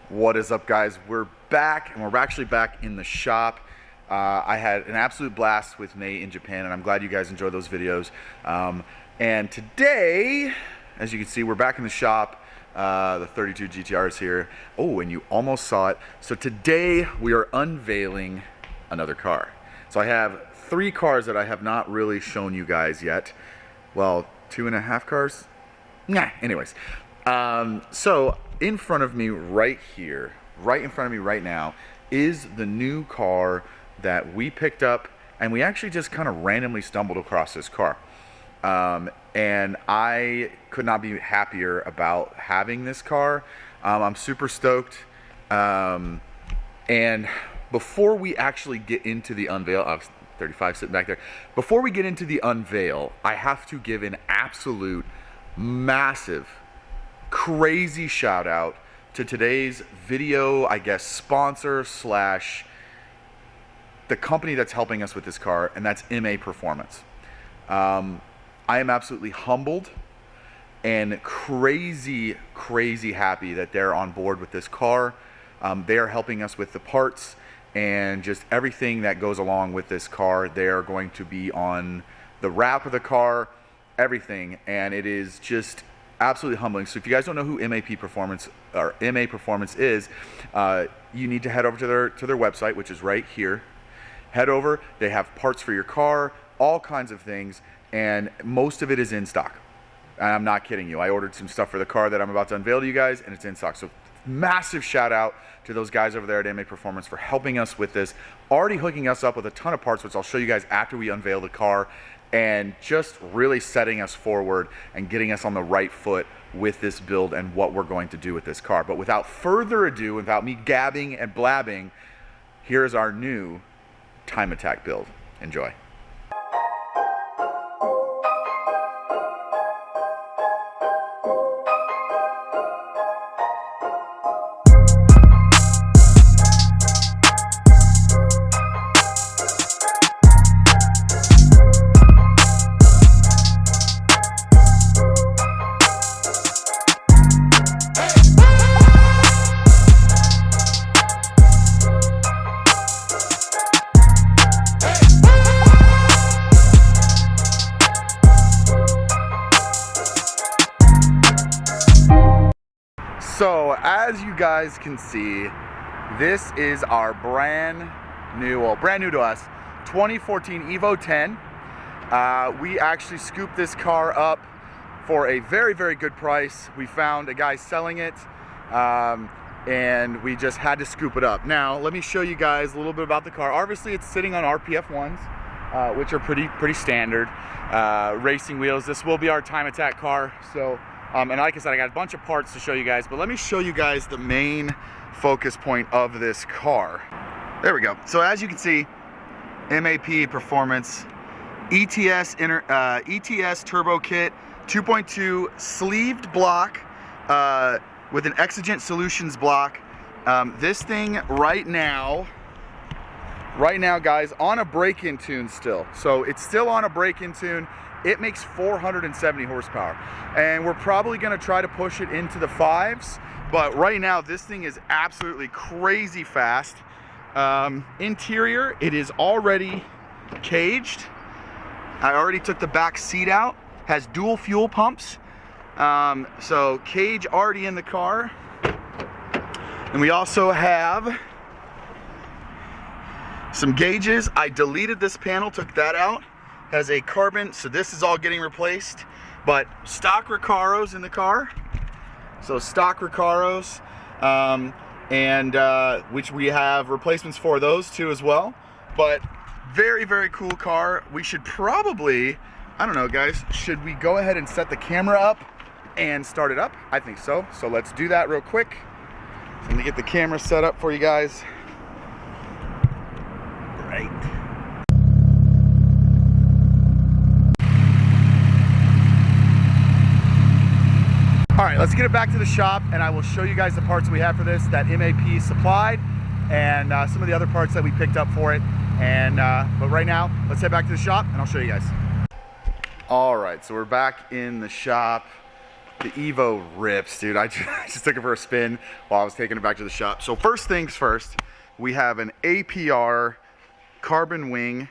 What is up, guys? We're back, and we're actually back in the shop. I had an absolute blast with Nate in Japan, and I'm glad you guys enjoyed those videos. And today, as you can see, we're back in the shop. The 32 GTR is here. Oh, and you almost saw it. So today, we are unveiling another car. So I have 3 cars that I have not really shown you guys yet. Well, 2.5 cars? Nah, anyways. So in front of me right here, right in front of me right now, is the new car that we picked up, and we actually just kind of randomly stumbled across this car. And I could not be happier about having this car. I'm super stoked. And before we actually get into the unveil, I was 35 sitting back there. Before we get into the unveil, I have to give an absolute massive, crazy shout out to today's video, I guess, sponsor slash the company that's helping us with this car, and that's MA Performance. I am absolutely humbled and crazy happy that they're on board with this car. They are helping us with the parts and just everything that goes along with this car. They are going to be on the wrap of the car, everything, and it is just absolutely humbling. So if you guys don't know who MA Performance is, you need to head over to their website, which is right here. Head over. They have parts for your car, all kinds of things, and most of it is in stock. And I'm not kidding you. I ordered some stuff for the car that I'm about to unveil to you guys, and it's in stock. So massive shout out to those guys over there at MA Performance for helping us with this, already hooking us up with a ton of parts, which I'll show you guys after we unveil the car, and just really setting us forward and getting us on the right foot with this build and what we're going to do with this car. But without further ado, without me gabbing and blabbing, here's our new Time Attack build. Enjoy. So as you guys can see, this is our brand new to us, 2014 Evo 10. We actually scooped this car up for a very good price. We found a guy selling it, and we just had to scoop it up. Now let me show you guys a little bit about the car. Obviously it's sitting on RPF 1s, which are pretty standard racing wheels. This will be our Time Attack car. So and like I said, I got a bunch of parts to show you guys, but let me show you guys the main focus point of this car. There we go. So as you can see, MAP Performance ETS Turbo Kit 2.2 sleeved block with an Exigent Solutions block. This thing right now guys, on a break-in tune still. So it's still on a break-in tune. It makes 470 horsepower, and we're probably going to try to push it into the 5s, but right now this thing is absolutely crazy fast. Interior, it is already caged. I already took the back seat out. Has dual fuel pumps, so cage already in the car. And we also have some gauges. I deleted this panel, took that out. Has a carbon, so this is all getting replaced, but stock Recaros in the car. So stock Recaros, which we have replacements for those too as well. But very cool car. We should probably, I don't know guys, should we go ahead and set the camera up and start it up? I think so. So let's do that real quick. So let me get the camera set up for you guys. Right. All right, let's get it back to the shop, and I will show you guys the parts we have for this that MAP supplied, and some of the other parts that we picked up for it. And but right now, let's head back to the shop, and I'll show you guys. All right, so we're back in the shop. The Evo rips, dude. I just took it for a spin while I was taking it back to the shop. So first things first, we have an APR carbon wing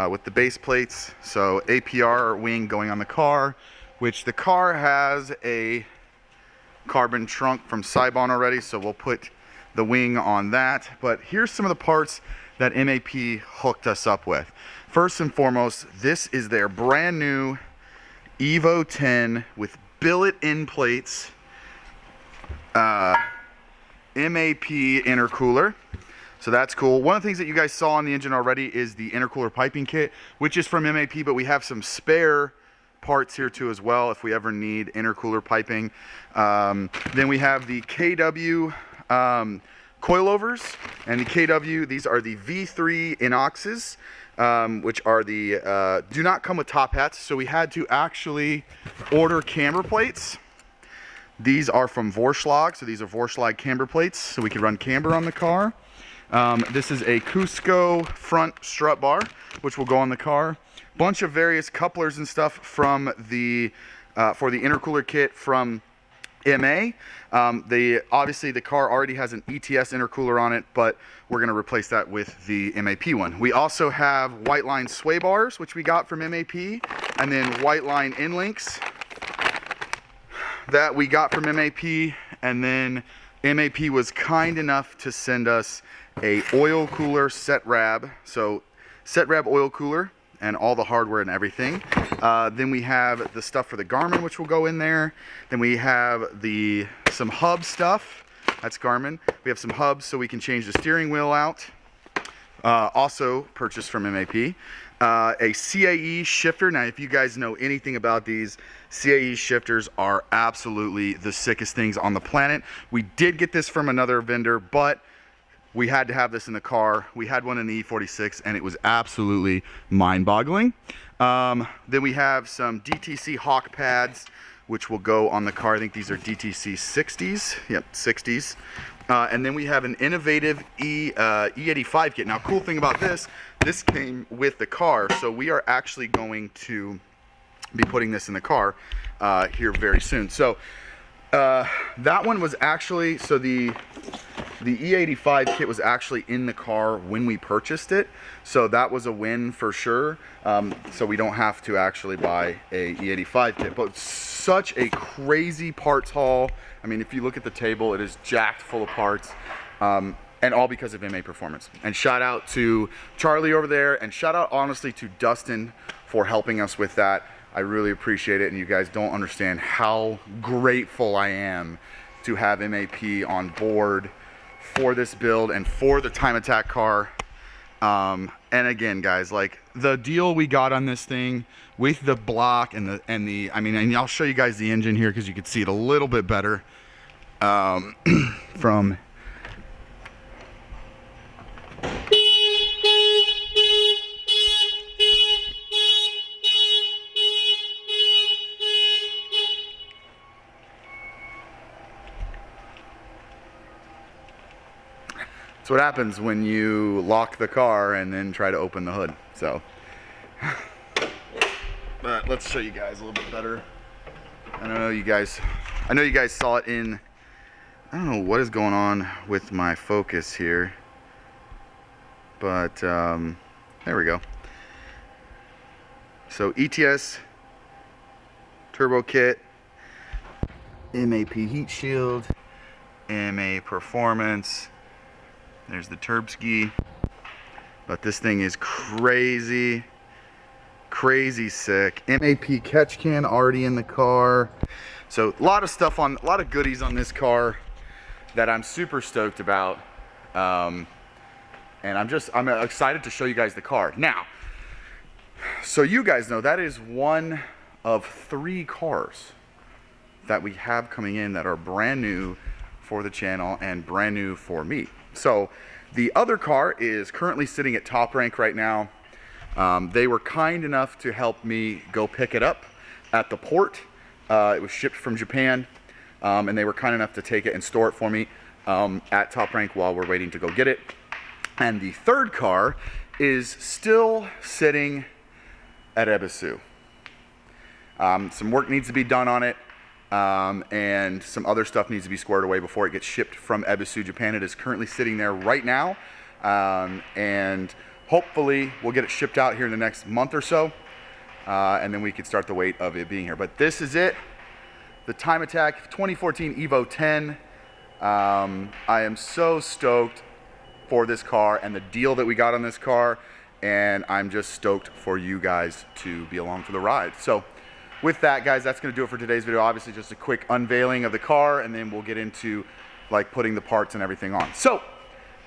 with the base plates. So APR wing going on the car, which the car has a carbon trunk from Saibon already, so we'll put the wing on that. But here's some of the parts that MAP hooked us up with. First and foremost, this is their brand new Evo 10 with billet-in plates, MAP intercooler. So that's cool. One of the things that you guys saw on the engine already is the intercooler piping kit, which is from MAP, but we have some spare parts here too as well if we ever need intercooler piping. Then we have the KW coilovers, and the KW, these are the V3 inoxes, which are the do not come with top hats, so we had to actually order camber plates. These are from Vorschlag, so these are Vorschlag camber plates, so we could run camber on the car. This is a Cusco front strut bar, which will go on the car. Bunch of various couplers and stuff from the for the intercooler kit from MA. Obviously the car already has an ETS intercooler on it, but we're going to replace that with the MAP one. We also have white line sway bars, which we got from MAP, and then white line in links that we got from MAP, and then MAP was kind enough to send us a oil cooler set rab, so set rab oil cooler and all the hardware and everything. Then we have the stuff for the Garmin, which will go in there. Then we have some hub stuff. That's Garmin. We have some hubs so we can change the steering wheel out. Also purchased from MAP. A CAE shifter. Now, if you guys know anything about these, CAE shifters are absolutely the sickest things on the planet. We did get this from another vendor, but we had to have this in the car. We had one in the E46 and it was absolutely mind-boggling. Then we have some DTC Hawk pads, which will go on the car. I think these are DTC 60s. Yep, 60s. And then we have an innovative E85 kit. Now, cool thing about this came with the car, so we are actually going to be putting this in the car here very soon. So that one was actually, so the E85 kit was actually in the car when we purchased it, so that was a win for sure. So we don't have to actually buy a E85 kit, but such a crazy parts haul. I mean, if you look at the table, it is jacked full of parts, and all because of MA Performance. And shout out to Charlie over there, and shout out honestly to Dustin for helping us with that. I really appreciate it, and you guys don't understand how grateful I am to have MAP on board for this build and for the Time Attack car. And again, guys, like the deal we got on this thing with the block and and I'll show you guys the engine here because you can see it a little bit better from. That's what happens when you lock the car and then try to open the hood. So, but let's show you guys a little bit better. I know you guys saw it in, I don't know what is going on with my focus here, but there we go. So ETS turbo kit, MAP heat shield, MA Performance. There's the Turbski, but this thing is crazy sick. MAP catch can already in the car. So a lot of goodies on this car that I'm super stoked about. And I'm excited to show you guys the car. Now, so you guys know that is one of 3 cars that we have coming in that are brand new for the channel and brand new for me. So the other car is currently sitting at Top Rank right now. They were kind enough to help me go pick it up at the port. It was shipped from Japan, and they were kind enough to take it and store it for me at Top Rank while we're waiting to go get it. And the third car is still sitting at Ebisu. Some work needs to be done on it. and some other stuff needs to be squared away before it gets shipped from Ebisu, Japan. It is currently sitting there right now, and hopefully we'll get it shipped out here in the next month or so, and then we can start the wait of it being here. But this is it, the Time Attack 2014 Evo 10. I am so stoked for this car and the deal that we got on this car, and I'm just stoked for you guys to be along for the ride. So with that, guys, that's going to do it for today's video. Obviously just a quick unveiling of the car, and then we'll get into like putting the parts and everything on. So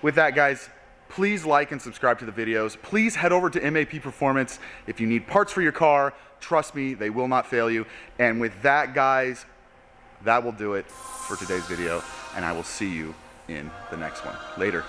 with that, guys, please like and subscribe to the videos. Please head over to MAP Performance if you need parts for your car. Trust me, they will not fail you. And with that, guys, that will do it for today's video, and I will see you in the next one. Later.